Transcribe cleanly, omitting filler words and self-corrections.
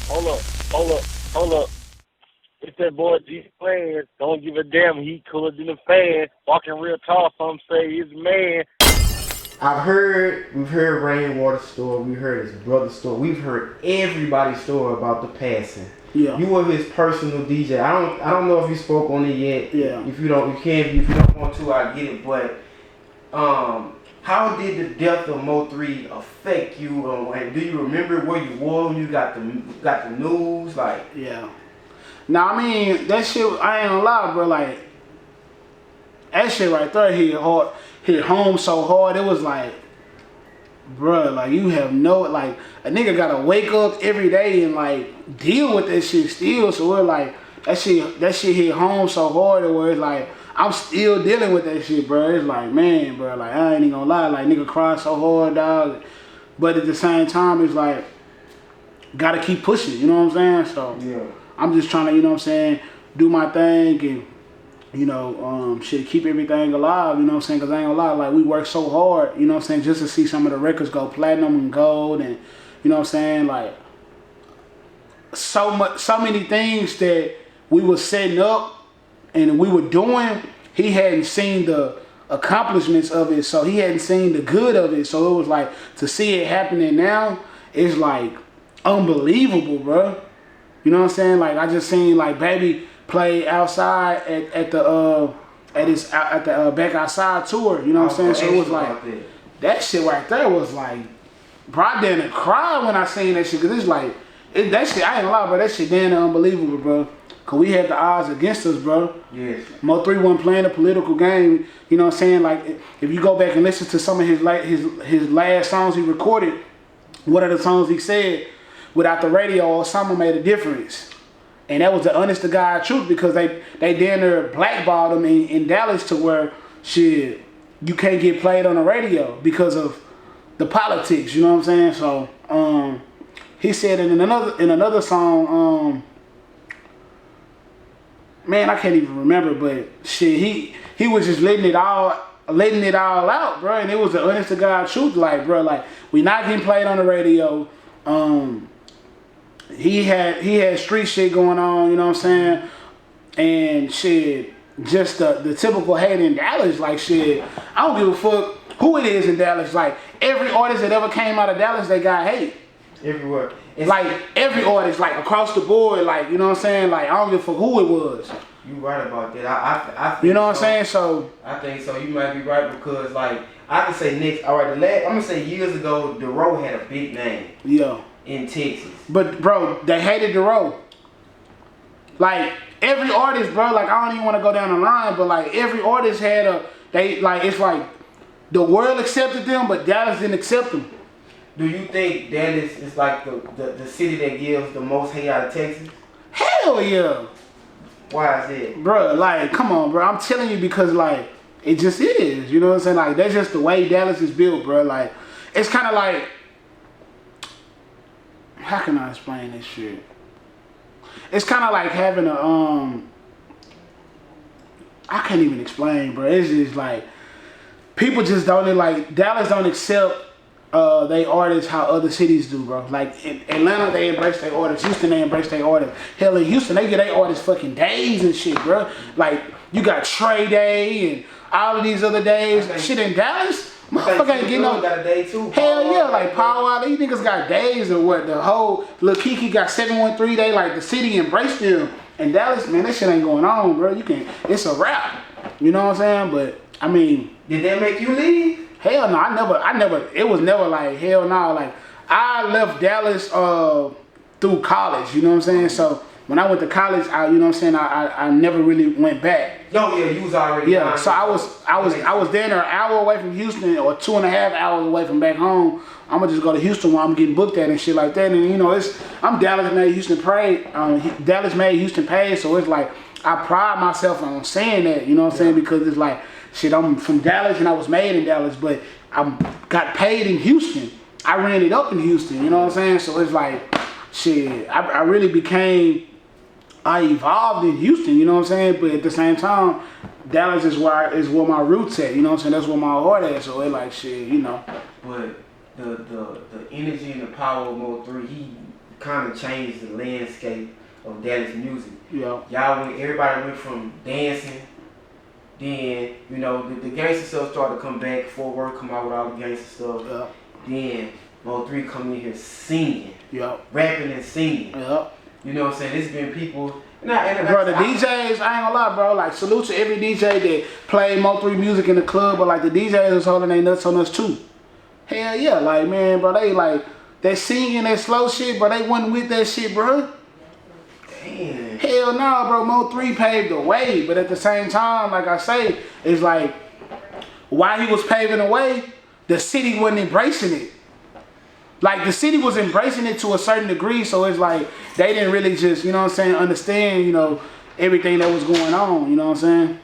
Hold up, hold up, hold up. It's that boy G Plans. Don't give a damn. He cooler than a fan. Walking real tall. Some say he's a man. We've heard Rainwater's story, we've heard his brother's story, we've heard everybody's story about the passing. Yeah. You were his personal DJ. I don't know if you spoke on it yet. Yeah. If you don't, you can. If you don't want to, I get it. But how did the death of Mo3 affect you? And do you remember where you were when you got the news? Like, Yeah. Now, I mean, that shit, I ain't gonna lie, bro. Like, that shit right there hit home so hard. It was like, bro, like, you have no, like, a nigga gotta wake up every day and, like, deal with that shit still. So we're like, that shit hit home so hard where it's like, I'm still dealing with that shit, bro. It's like, man, bro, like, I ain't even gonna lie. Like, nigga cried so hard, dog. But at the same time, it's like, gotta keep pushing, you know what I'm saying? So, yeah. I'm just trying to, you know what I'm saying, do my thing and, you know, shit, keep everything alive, you know what I'm saying? Because I ain't gonna lie, like, we work so hard, you know what I'm saying, just to see some of the records go platinum and gold and, you know what I'm saying, like, so many things that we were setting up and we were doing, he hadn't seen the accomplishments of it, so he hadn't seen the good of it, so it was like, to see it happening now, it's like, unbelievable, bro. You know what I'm saying? Like, I just seen, like, Baby play outside at the Back Outside tour. You know what I'm saying? So it was like, that shit right there was like, bro, I didn't cry when I seen that shit. Because it's like, that shit, I ain't gonna lie, bro, that shit damn unbelievable, bro. Because we had the odds against us, bro. Yes. Mo3 wasn't playing a political game. You know what I'm saying? Like, if you go back and listen to some of his last songs he recorded, one of the songs he said, without the radio or something made a difference. And that was the honest to God truth because they damn near blackballed him in Dallas to where shit, you can't get played on the radio because of the politics, you know what I'm saying? So he said in another song, man, I can't even remember, but shit, he was just letting it all out, bro. And it was the honest to God truth, like, bro, like, we not getting played on the radio. He had street shit going on, you know what I'm saying? And shit, just the typical hate in Dallas, like shit, I don't give a fuck who it is in Dallas. Like, every artist that ever came out of Dallas, they got hate. Everywhere. Like, every artist, like, across the board, like, you know what I'm saying? Like, I don't give a fuck who it was. You right about that. I think you know what I'm saying? So I think so. You might be right because, like, I can say next. All right, I'm gonna say years ago, Dorrough had a big name. Yeah. In Texas. But bro, they hated Dorrough. Like, every artist, bro. Like, I don't even want to go down the line, but like, every artist had it's like the world accepted them, but Dallas didn't accept them. Do you think Dallas is like the city that gives the most hate out of Texas? Hell yeah. Why is it? Bro, like, come on, bro. I'm telling you because, like, it just is. You know what I'm saying? Like, that's just the way Dallas is built, bro. Like, it's kind of like, how can I explain this shit? It's kind of like having a, I can't even explain, bro. It's just like, people just don't, like, Dallas don't accept they artists how other cities do, bro. Like, in Atlanta, they embrace their artists. Houston, they embrace their artists. Hell, in Houston, they get their artists fucking days and shit, bro. Like, you got Trey Day and all of these other days. Shit in Dallas, motherfucker ain't getting no. Got a day too. Hell yeah, like Power Out. These niggas got days or what? The whole Lil Kiki got 713 day. Like, the city embraced them. In Dallas, man, that shit ain't going on, bro. It's a wrap. You know what I'm saying? But I mean, did that make you leave? Hell no, I never, it was never like, hell no, like, I left Dallas through college, you know what I'm saying? So, when I went to college, you know what I'm saying, I never really went back. No, yeah, you was already. Yeah, so I was there an hour away from Houston or 2.5 hours away from back home. I'm gonna just go to Houston where I'm getting booked at and shit like that. And you know, I'm Dallas made Houston paid, Dallas made Houston paid, so it's like, I pride myself on saying that, you know what I'm saying, because it's like, shit, I'm from Dallas and I was made in Dallas, but I got paid in Houston. I ran it up in Houston, you know what I'm saying? So it's like, shit, I really I evolved in Houston, you know what I'm saying? But at the same time, Dallas is where my roots at, you know what I'm saying? That's where my heart at, so it's like, shit, you know. But the energy and the power of Mo3, kind of changed the landscape of Dallas music. Yeah. Everybody went from dancing, then, you know, the gangster stuff started to come back, Fort Worth come out with all the gangster stuff. Yeah. Then Mo3 come in here singing, Yeah. rapping and singing. Yeah. You know what I'm saying? It's been people. Bro, the DJs, I ain't gonna lie, bro. Like, salute to every DJ that played Mo3 music in the club, but like the DJs was holding their nuts on us too. Hell yeah, like, man, bro, they like, that singing, that slow shit, bro, they wasn't with that shit, bro. Damn. Hell no, bro, Mo3 paved the way, but at the same time, like I say, it's like, while he was paving the way, the city wasn't embracing it. Like, the city was embracing it to a certain degree, so it's like, they didn't really just, you know what I'm saying, understand, you know, everything that was going on, you know what I'm saying?